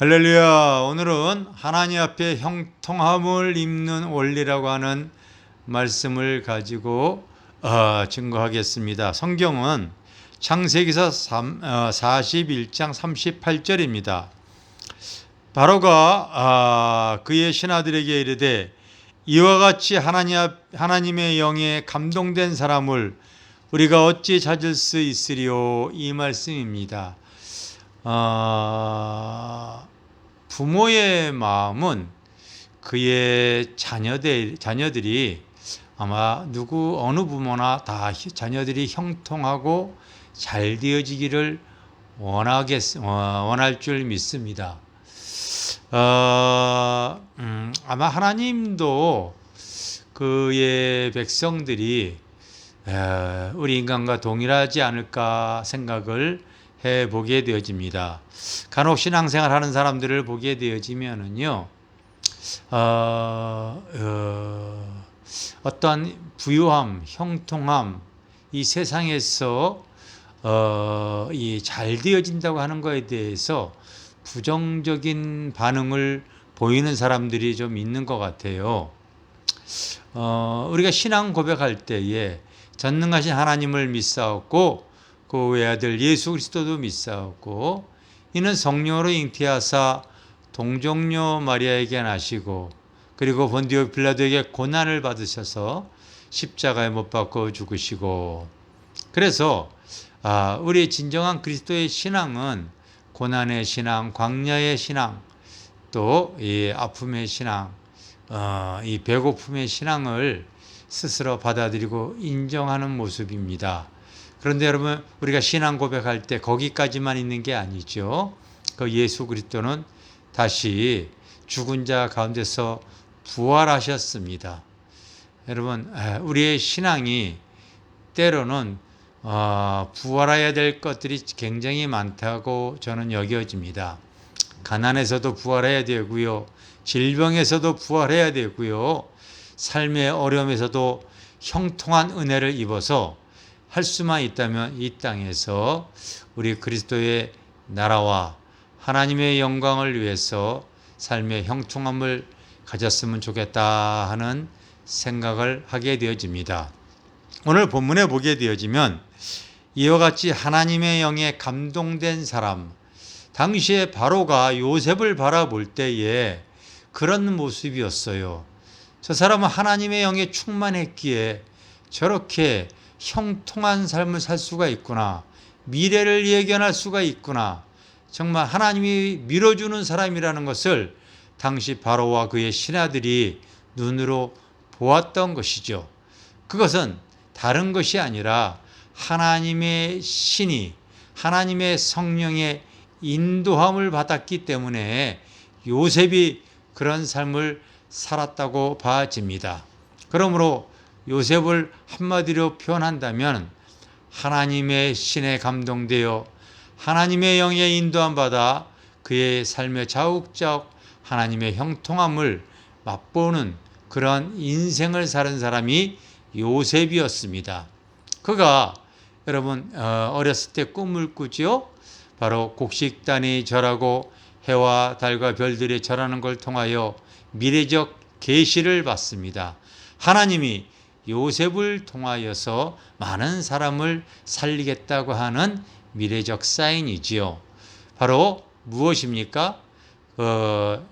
할렐루야. 오늘은 하나님 앞에 형통함을 입는 원리라고 하는 말씀을 가지고 증거하겠습니다. 성경은 창세기서 41장 38절입니다. 바로가 그의 신하들에게 이르되 이와 같이 하나님의 영에 감동된 사람을 우리가 어찌 찾을 수 있으리요? 이 말씀입니다. 부모의 마음은 그의 자녀들이 아마 어느 부모나 다 자녀들이 형통하고 잘 되어지기를 원할 줄 믿습니다. 아마 하나님도 그의 백성들이 우리 인간과 동일하지 않을까 생각을 해보게 되어집니다. 간혹 신앙생활 하는 사람들을 보게 되어지면은요, 어떤 부유함, 형통함, 이 세상에서 이 잘 되어진다고 하는 것에 대해서 부정적인 반응을 보이는 사람들이 좀 있는 것 같아요. 우리가 신앙 고백할 때에 전능하신 하나님을 믿사옵고 그 외아들 예수 그리스도도 믿사옵고 이는 성령으로 잉태하사 동정녀 마리아에게 나시고 그리고 본디오 빌라도에게 고난을 받으셔서 십자가에 못 박고 죽으시고 그래서 우리의 진정한 그리스도의 신앙은 고난의 신앙, 광야의 신앙, 또 이 아픔의 신앙, 이 배고픔의 신앙을 스스로 받아들이고 인정하는 모습입니다. 그런데 여러분, 우리가 신앙 고백할 때 거기까지만 있는 게 아니죠. 그 예수 그리스도는 다시 죽은 자 가운데서 부활하셨습니다. 여러분, 우리의 신앙이 때로는 부활해야 될 것들이 굉장히 많다고 저는 여겨집니다. 가난에서도 부활해야 되고요. 질병에서도 부활해야 되고요. 삶의 어려움에서도 형통한 은혜를 입어서 할 수만 있다면 이 땅에서 우리 그리스도의 나라와 하나님의 영광을 위해서 삶의 형통함을 가졌으면 좋겠다 하는 생각을 하게 되어집니다. 오늘 본문에 보게 되어지면 이와 같이 하나님의 영에 감동된 사람, 당시에 바로가 요셉을 바라볼 때에 그런 모습이었어요. 저 사람은 하나님의 영에 충만했기에 저렇게 형통한 삶을 살 수가 있구나. 미래를 예견할 수가 있구나. 정말 하나님이 밀어주는 사람이라는 것을 당시 바로와 그의 신하들이 눈으로 보았던 것이죠. 그것은 다른 것이 아니라 하나님의 신이 하나님의 성령의 인도함을 받았기 때문에 요셉이 그런 삶을 살았다고 봐집니다. 그러므로 요셉을 한마디로 표현한다면 하나님의 신에 감동되어 하나님의 영에 인도함 받아 그의 삶의 자욱자욱 하나님의 형통함을 맛보는 그런 인생을 사는 사람이 요셉이었습니다. 그가 여러분 어렸을 때 꿈을 꾸지요. 바로 곡식단이 절하고 해와 달과 별들이 절하는 걸 통하여 미래적 계시를 받습니다. 하나님이 요셉을 통하여서 많은 사람을 살리겠다고 하는 미래적 사인이지요. 바로 무엇입니까?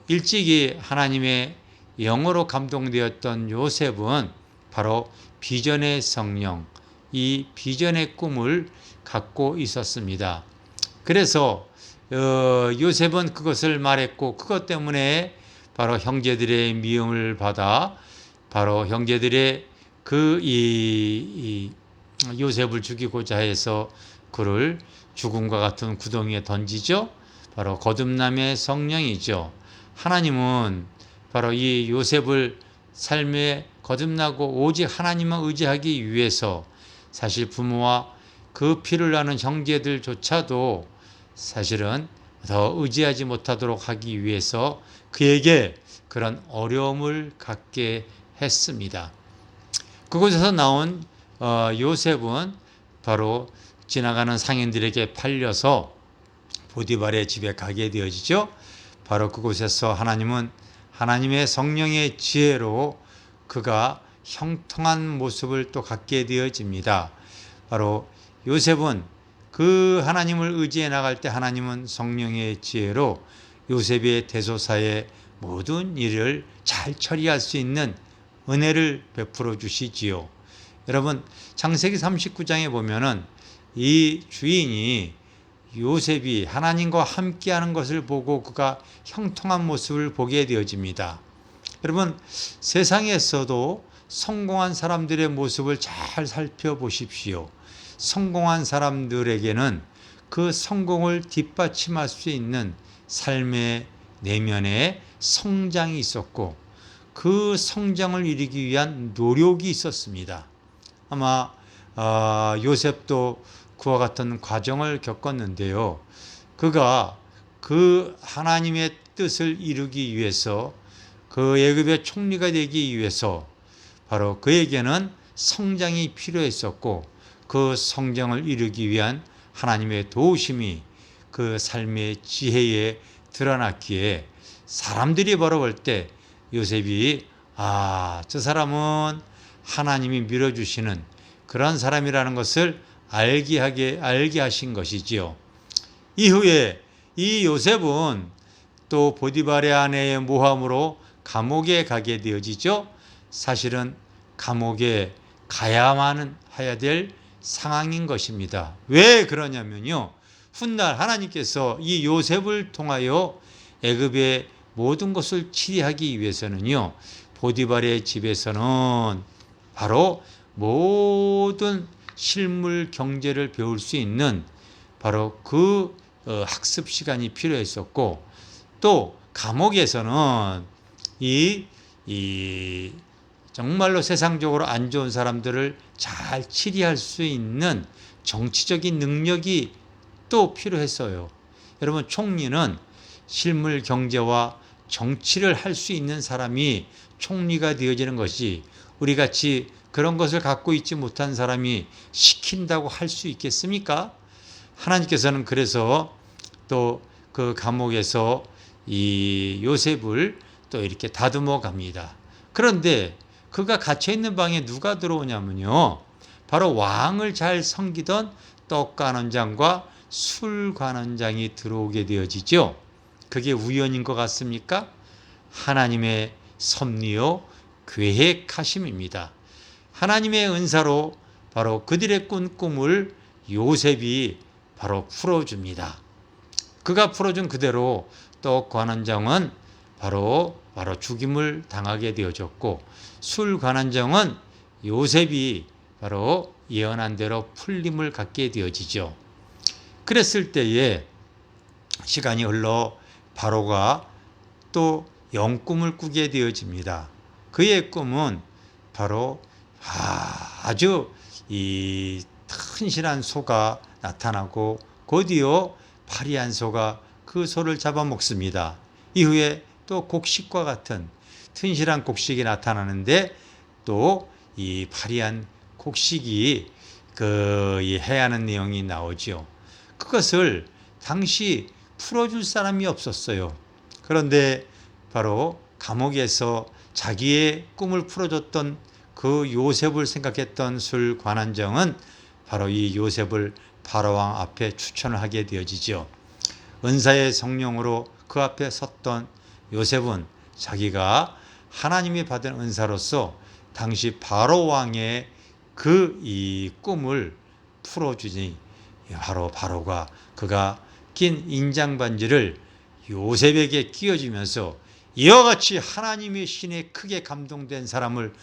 일찍이 하나님의 영으로 감동되었던 요셉은 바로 비전의 성령, 이 비전의 꿈을 갖고 있었습니다. 그래서 요셉은 그것을 말했고 그것 때문에 바로 형제들의 미움을 받아 바로 형제들의 요셉을 죽이고자 해서 그를 죽음과 같은 구덩이에 던지죠. 바로 거듭남의 성령이죠. 하나님은 바로 이 요셉을 삶에 거듭나고 오직 하나님만 의지하기 위해서 사실 부모와 그 피를 나는 형제들조차도 사실은 더 의지하지 못하도록 하기 위해서 그에게 그런 어려움을 갖게 했습니다. 그곳에서 나온 요셉은 바로 지나가는 상인들에게 팔려서 보디발의 집에 가게 되어지죠. 바로 그곳에서 하나님은 하나님의 성령의 지혜로 그가 형통한 모습을 또 갖게 되어집니다. 바로 요셉은 그 하나님을 의지해 나갈 때 하나님은 성령의 지혜로 요셉의 대소사의 모든 일을 잘 처리할 수 있는 은혜를 베풀어 주시지요. 여러분, 창세기 39장에 보면은 이 주인이 요셉이 하나님과 함께하는 것을 보고 그가 형통한 모습을 보게 되어집니다. 여러분, 세상에서도 성공한 사람들의 모습을 잘 살펴보십시오. 성공한 사람들에게는 그 성공을 뒷받침할 수 있는 삶의 내면에 성장이 있었고 그 성장을 이루기 위한 노력이 있었습니다. 아마 요셉도 그와 같은 과정을 겪었는데요. 그가 그 하나님의 뜻을 이루기 위해서 그 애굽의 총리가 되기 위해서 바로 그에게는 성장이 필요했었고 그 성장을 이루기 위한 하나님의 도우심이 그 삶의 지혜에 드러났기에 사람들이 바로 볼 때 요셉이 저 사람은 하나님이 밀어주시는 그런 사람이라는 것을 알게 하신 것이지요. 이후에 이 요셉은 또 보디발의 아내의 모함으로 감옥에 가게 되어지죠. 사실은 감옥에 가야만 해야 될 상황인 것입니다. 왜 그러냐면요. 훗날 하나님께서 이 요셉을 통하여 애굽의 모든 것을 치리하기 위해서는요. 보디발의 집에서는 바로 모든 실물 경제를 배울 수 있는 바로 그 학습 시간이 필요했었고 또 감옥에서는 이 정말로 세상적으로 안 좋은 사람들을 잘 치리할 수 있는 정치적인 능력이 또 필요했어요. 여러분, 총리는 실물 경제와 정치를 할 수 있는 사람이 총리가 되어지는 것이 우리 같이 그런 것을 갖고 있지 못한 사람이 시킨다고 할 수 있겠습니까? 하나님께서는 그래서 또 그 감옥에서 이 요셉을 또 이렇게 다듬어 갑니다. 그런데 그가 갇혀 있는 방에 누가 들어오냐면요. 바로 왕을 잘 섬기던 떡관원장과 술관원장이 들어오게 되어지죠. 그게 우연인 것 같습니까? 하나님의 섭리요 계획하심입니다. 하나님의 은사로 바로 그들의 꾼 꿈을 요셉이 바로 풀어줍니다. 그가 풀어준 그대로 떡관원장은 바로 죽임을 당하게 되어졌고 술관원장은 요셉이 바로 예언한 대로 풀림을 갖게 되어지죠. 그랬을 때에 시간이 흘러 바로가 또 영꿈을 꾸게 되어집니다. 그의 꿈은 바로 아주 이 튼실한 소가 나타나고 곧이어 파리한 소가 그 소를 잡아먹습니다. 이후에 또 곡식과 같은 튼실한 곡식이 나타나는데 또 이 파리한 곡식이 해하는 내용이 나오죠. 그것을 당시 풀어줄 사람이 없었어요. 그런데 바로 감옥에서 자기의 꿈을 풀어줬던 그 요셉을 생각했던 술관원장은 바로 이 요셉을 바로왕 앞에 추천을 하게 되어지죠. 은사의 성령으로 그 앞에 섰던 요셉은 자기가 하나님이 받은 은사로서 당시 바로왕의 이 꿈을 풀어주니 바로가 그가 낀 인장반지를 요셉에게 끼워주면서 이와 같이 하나님의 신에 크게 감동된 사람을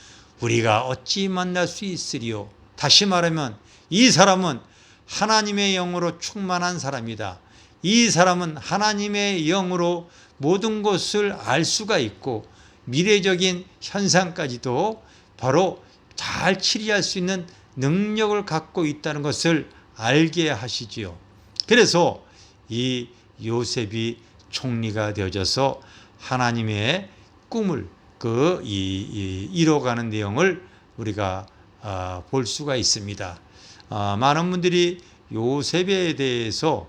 우리가 어찌 만날 수 있으리요. 다시 말하면 이 사람은 하나님의 영으로 충만한 사람이다. 이 사람은 하나님의 영으로 모든 것을 알 수가 있고 미래적인 현상까지도 바로 잘 치리할 수 있는 능력을 갖고 있다는 것을 알게 하시지요. 그래서 이 요셉이 총리가 되어져서 하나님의 꿈을 이뤄가는 내용을 우리가 볼 수가 있습니다. 많은 분들이 요셉에 대해서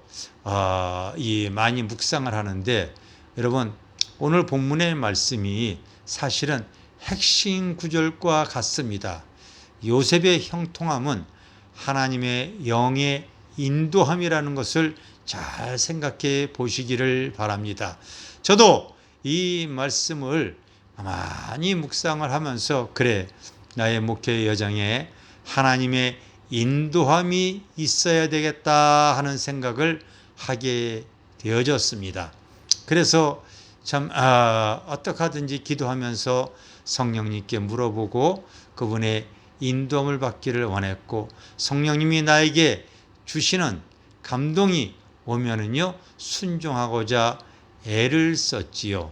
많이 묵상을 하는데 여러분, 오늘 본문의 말씀이 사실은 핵심 구절과 같습니다. 요셉의 형통함은 하나님의 영의 인도함이라는 것을 잘 생각해 보시기를 바랍니다. 저도 이 말씀을 많이 묵상을 하면서 그래, 나의 목회 여정에 하나님의 인도함이 있어야 되겠다 하는 생각을 하게 되어졌습니다. 그래서 참 어떻게 하든지 기도하면서 성령님께 물어보고 그분의 인도함을 받기를 원했고, 성령님이 나에게 주시는 감동이 오면은요 순종하고자 애를 썼지요.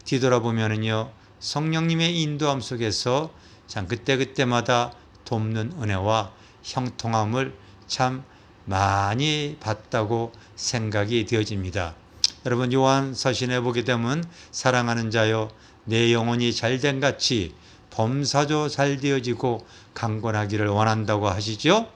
뒤돌아보면은요 성령님의 인도함 속에서 참 그때그때마다 돕는 은혜와 형통함을 참 많이 받다고 생각이 되어집니다. 여러분, 요한 서신에 보게 되면 사랑하는 자여, 내 영혼이 잘된 같이 범사조 잘 되어지고 강건하기를 원한다고 하시죠.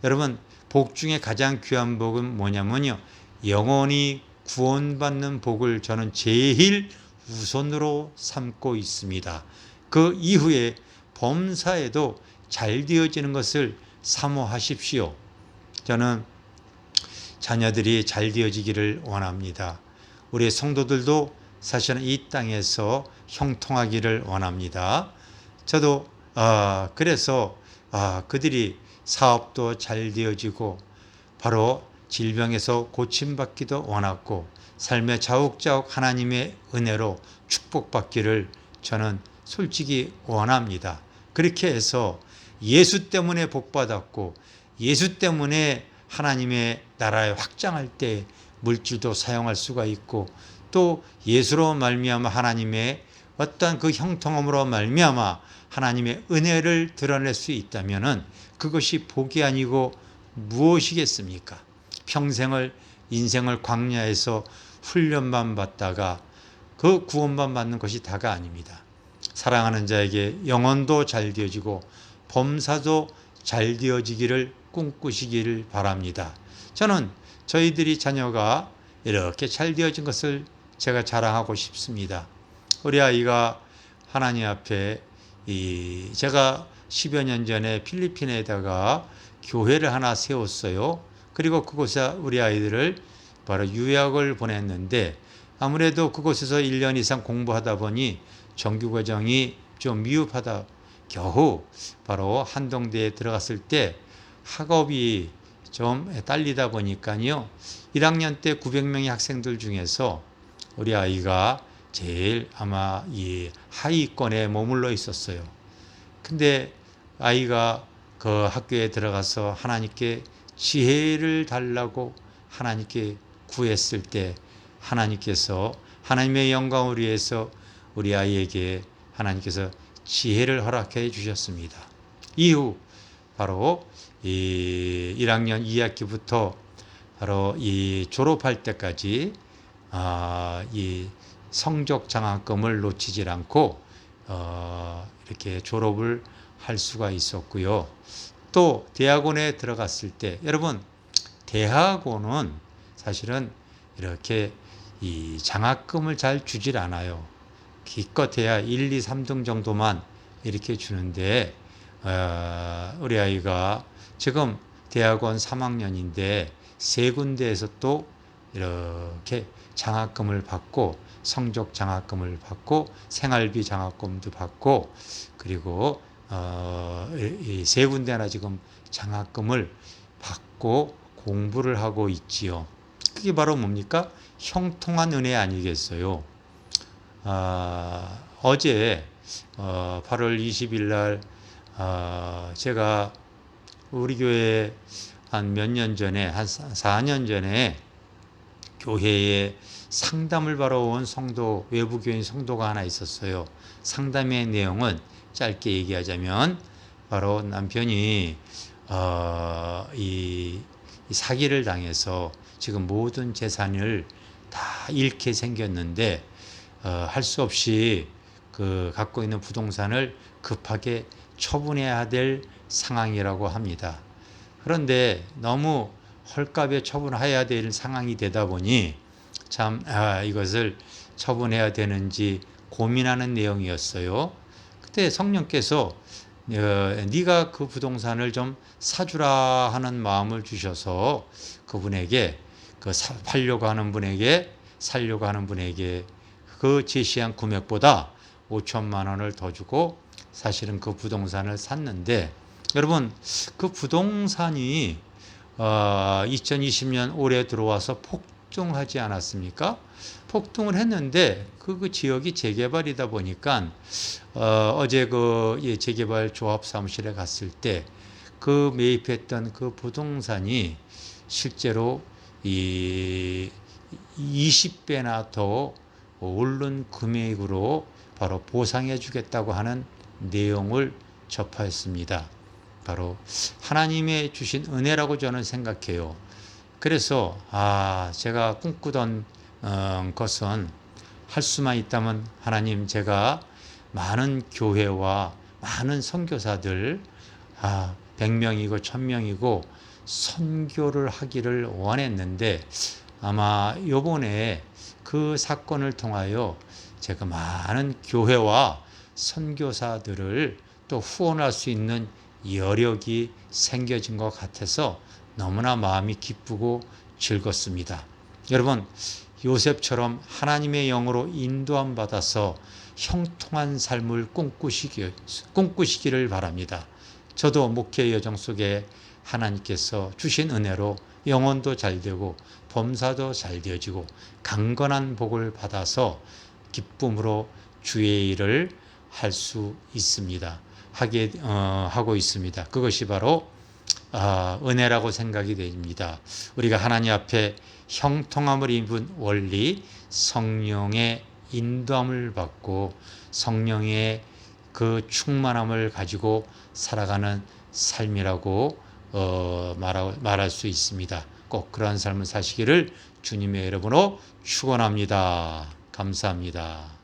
여러분, 복 중에 가장 귀한 복은 뭐냐면요, 영혼이 구원받는 복을 저는 제일 우선으로 삼고 있습니다. 그 이후에 범사에도 잘 되어지는 것을 사모하십시오. 저는 자녀들이 잘 되어지기를 원합니다. 우리 성도들도 사실은 이 땅에서 형통하기를 원합니다. 저도 그래서 그들이 사업도 잘 되어지고 바로 질병에서 고침받기도 원하고 삶의 자욱자욱 하나님의 은혜로 축복받기를 저는 솔직히 원합니다. 그렇게 해서 예수 때문에 복받았고 예수 때문에 하나님의 나라에 확장할 때 물질도 사용할 수가 있고, 또 예수로 말미암아 하나님의 어떤 그 형통함으로 말미암아 하나님의 은혜를 드러낼 수 있다면은 그것이 복이 아니고 무엇이겠습니까? 평생을 인생을 광야에서 훈련만 받다가 그 구원만 받는 것이 다가 아닙니다. 사랑하는 자에게 영혼도 잘 되어지고 범사도 잘 되어지기를 꿈꾸시기를 바랍니다. 저는 저희들이 자녀가 이렇게 잘 되어진 것을 제가 자랑하고 싶습니다. 우리 아이가 하나님 앞에 제가 10여 년 전에 필리핀에다가 교회를 하나 세웠어요. 그리고 그곳에 우리 아이들을 바로 유학을 보냈는데, 아무래도 그곳에서 1년 이상 공부하다 보니 정규과정이 좀 미흡하다 겨우 바로 한동대에 들어갔을 때 학업이 좀 딸리다 보니까요, 1학년 때 900명의 학생들 중에서 우리 아이가 제일 아마 이 하위권에 머물러 있었어요. 근데 아이가 그 학교에 들어가서 하나님께 지혜를 달라고 하나님께 구했을 때 하나님께서 하나님의 영광을 위해서 우리 아이에게 하나님께서 지혜를 허락해 주셨습니다. 이후 바로 이 1학년 2학기부터 바로 이 졸업할 때까지 이 성적 장학금을 놓치질 않고 이렇게 졸업을 할 수가 있었고요. 또 대학원에 들어갔을 때, 여러분, 대학원은 사실은 이렇게 이 장학금을 잘 주질 않아요. 기껏해야 1, 2, 3등 정도만 이렇게 주는데, 우리 아이가 지금 대학원 3학년인데 세 군데에서 또 이렇게 장학금을 받고, 성적 장학금을 받고, 생활비 장학금도 받고, 그리고 이 세 군데나 지금 장학금을 받고 공부를 하고 있지요. 그게 바로 뭡니까? 형통한 은혜 아니겠어요? 어제 8월 20일 날 제가 우리 교회에 한 몇 년 전에, 한 4년 전에 교회에 상담을 받아 온 성도, 외부 교인 성도가 하나 있었어요. 상담의 내용은 짧게 얘기하자면 바로 남편이 이 사기를 당해서 지금 모든 재산을 다 잃게 생겼는데 할 수 없이 그 갖고 있는 부동산을 급하게 처분해야 될 상황이라고 합니다. 그런데 너무 헐값에 처분해야 될 상황이 되다 보니 참 이것을 처분해야 되는지 고민하는 내용이었어요. 그때 성령께서 네가 그 부동산을 좀 사주라 하는 마음을 주셔서 그분에게 팔려고 하는 분에게 살려고 하는 분에게 그 제시한 금액보다 5천만 원을 더 주고 사실은 그 부동산을 샀는데, 여러분 그 부동산이 2020년 올해 들어와서 폭등하지 않았습니까? 폭등을 했는데 그 지역이 재개발이다 보니까 어제 재개발 조합 사무실에 갔을 때 그 매입했던 그 부동산이 실제로 20배나 더 오른 금액으로 바로 보상해 주겠다고 하는 내용을 접하였습니다. 바로 하나님의 주신 은혜라고 저는 생각해요. 그래서 제가 꿈꾸던 것은 할 수만 있다면 하나님, 제가 많은 교회와 많은 선교사들 100명이고 1000명이고 선교를 하기를 원했는데, 아마 요번에 그 사건을 통하여 제가 많은 교회와 선교사들을 또 후원할 수 있는 여력이 생겨진 것 같아서 너무나 마음이 기쁘고 즐겁습니다. 여러분, 요셉처럼 하나님의 영으로 인도함 받아서 형통한 삶을 꿈꾸시기를 바랍니다. 저도 목회 여정 속에 하나님께서 주신 은혜로 영혼도 잘 되고 범사도 잘 되어지고 강건한 복을 받아서 기쁨으로 주의 일을 할 수 있습니다. 하고 있습니다. 그것이 바로 은혜라고 생각이 됩니다. 우리가 하나님 앞에 형통함을 입은 원리, 성령의 인도함을 받고 성령의 그 충만함을 가지고 살아가는 삶이라고 말할 수 있습니다. 꼭 그러한 삶을 사시기를 주님의 이름으로 축원합니다. 감사합니다.